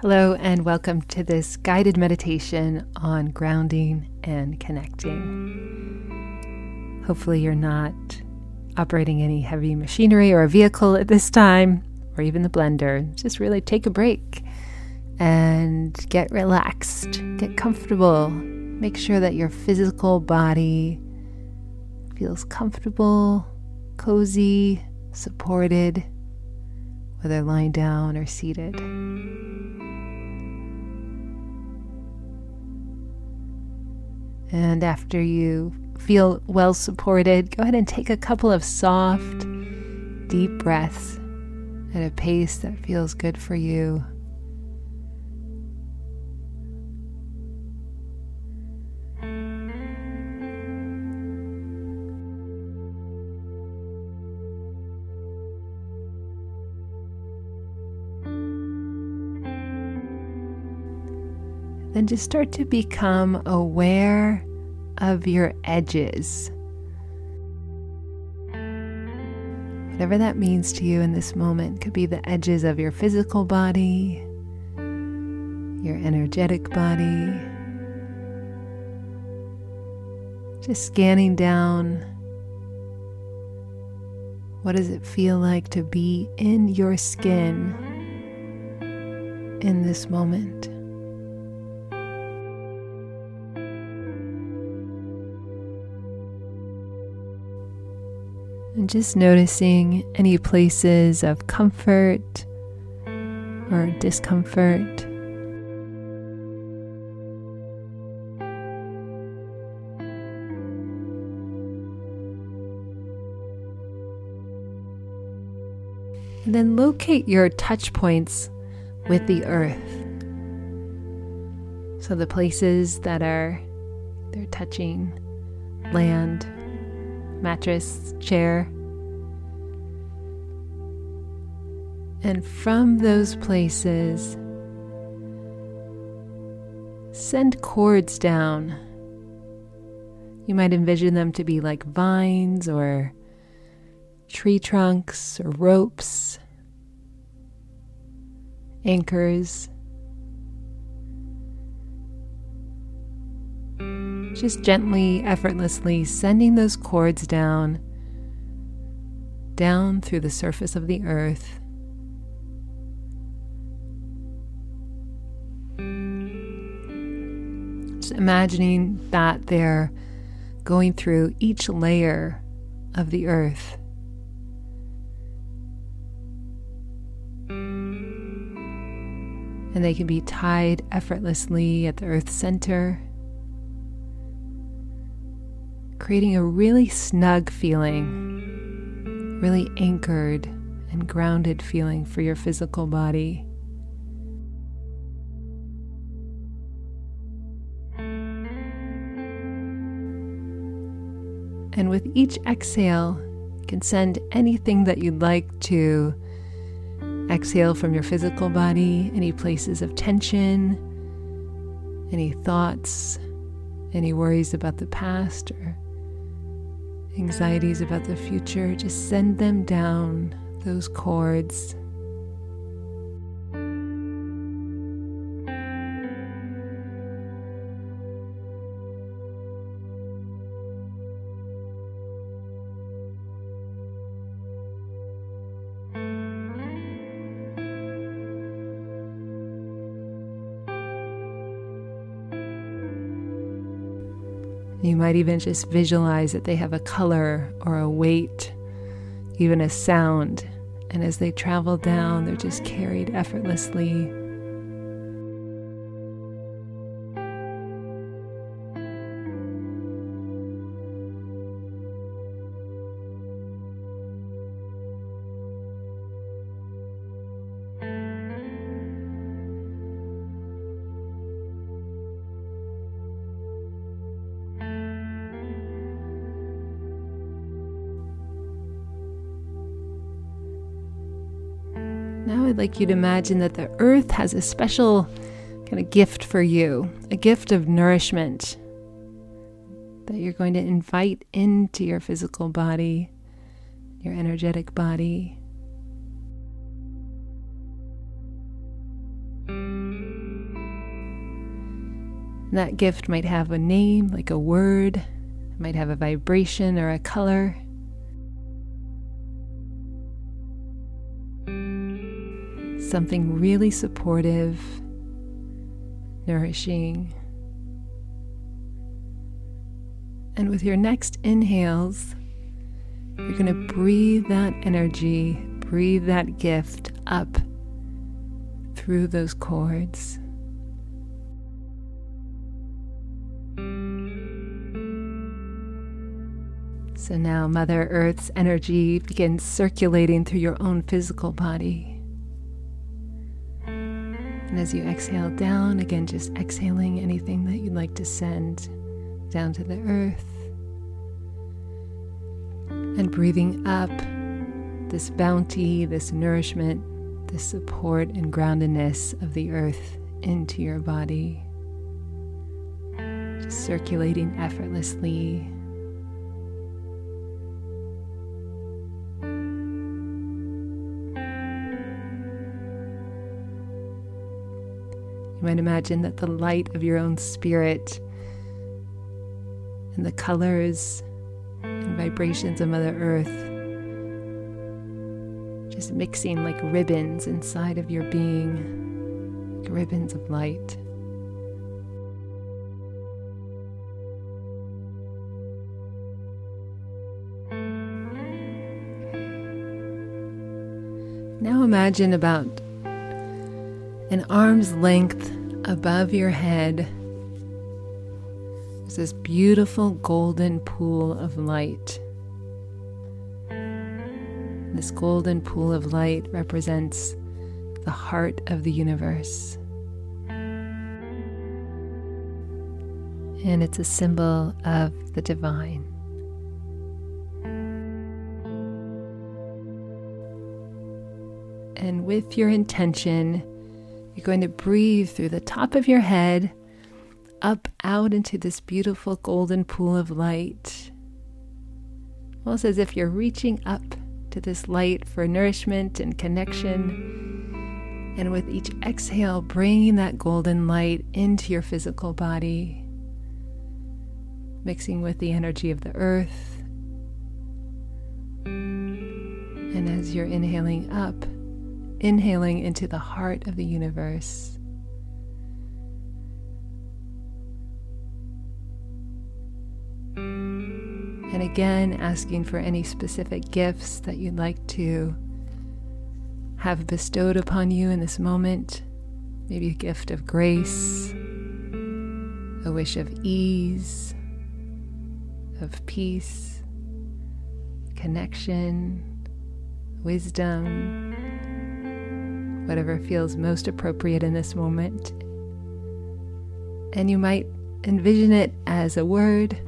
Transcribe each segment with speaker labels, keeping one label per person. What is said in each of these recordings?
Speaker 1: Hello, and welcome to this guided meditation on grounding and connecting. Hopefully, you're not operating any heavy machinery or a vehicle at this time, or even the blender. Just really take a break and get relaxed, get comfortable. Make sure that your physical body feels comfortable, cozy, supported, whether lying down or seated. And after you feel well supported, go ahead and take a couple of soft, deep breaths at a pace that feels good for you. Then just start to become aware of your edges. Whatever that means to you in this moment, could be the edges of your physical body, your energetic body. Just scanning down. What does it feel like to be in your skin in this moment? And just noticing any places of comfort or discomfort. And then locate your touch points with the earth. So the places that they're touching land, mattress, chair. And from those places, send cords down. You might envision them to be like vines or tree trunks or ropes, anchors. Just gently, effortlessly sending those cords down through the surface of the earth. Just imagining that they're going through each layer of the earth. And they can be tied effortlessly at the earth's center, creating a really snug feeling, really anchored and grounded feeling for your physical body. And with each exhale, you can send anything that you'd like to exhale from your physical body, any places of tension, any thoughts, any worries about the past or anxieties about the future. Just send them down those cords. You might even just visualize that they have a color or a weight, even a sound. And as they travel down, they're just carried effortlessly. Now I'd like you to imagine that the earth has a special kind of gift for you, a gift of nourishment that you're going to invite into your physical body, your energetic body. And that gift might have a name, like a word, it might have a vibration or a color. Something really supportive, nourishing. And with your next inhales, you're going to breathe that energy, breathe that gift up through those cords. So now Mother Earth's energy begins circulating through your own physical body. And as you exhale down, again, just exhaling anything that you'd like to send down to the earth. And breathing up this bounty, this nourishment, this support and groundedness of the earth into your body. Just circulating effortlessly. You might imagine that the light of your own spirit and the colors and vibrations of Mother Earth just mixing like ribbons inside of your being, like ribbons of light. Now imagine about an arm's length above your head, there's this beautiful golden pool of light. This golden pool of light represents the heart of the universe. And it's a symbol of the divine. And with your intention, you're going to breathe through the top of your head, up out into this beautiful golden pool of light. Almost as if you're reaching up to this light for nourishment and connection. And with each exhale, bringing that golden light into your physical body, mixing with the energy of the earth. And as you're inhaling up, inhaling into the heart of the universe. And again, asking for any specific gifts that you'd like to have bestowed upon you in this moment. Maybe a gift of grace, a wish of ease, of peace, connection, wisdom, whatever feels most appropriate in this moment. And you might envision it as a word,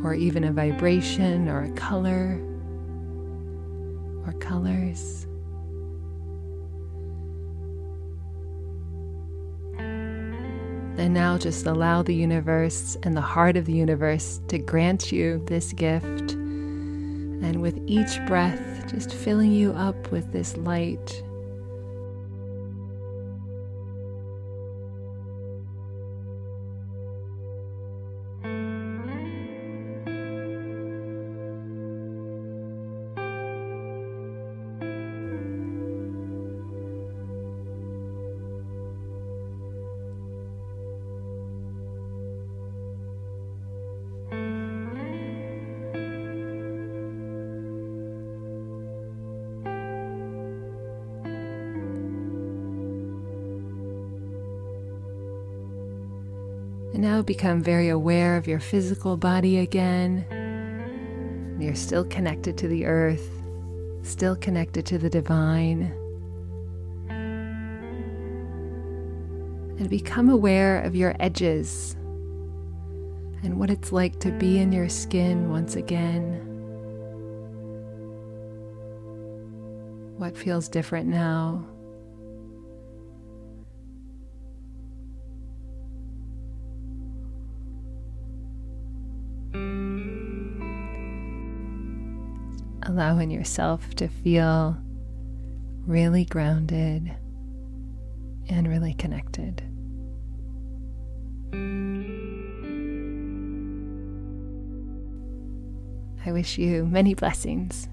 Speaker 1: or even a vibration, or a color, or colors. And now just allow the universe and the heart of the universe to grant you this gift. And with each breath, just filling you up with this light. And now become very aware of your physical body again. You're still connected to the earth, still connected to the divine. And become aware of your edges and what it's like to be in your skin once again. What feels different now? Allowing yourself to feel really grounded and really connected. I wish you many blessings.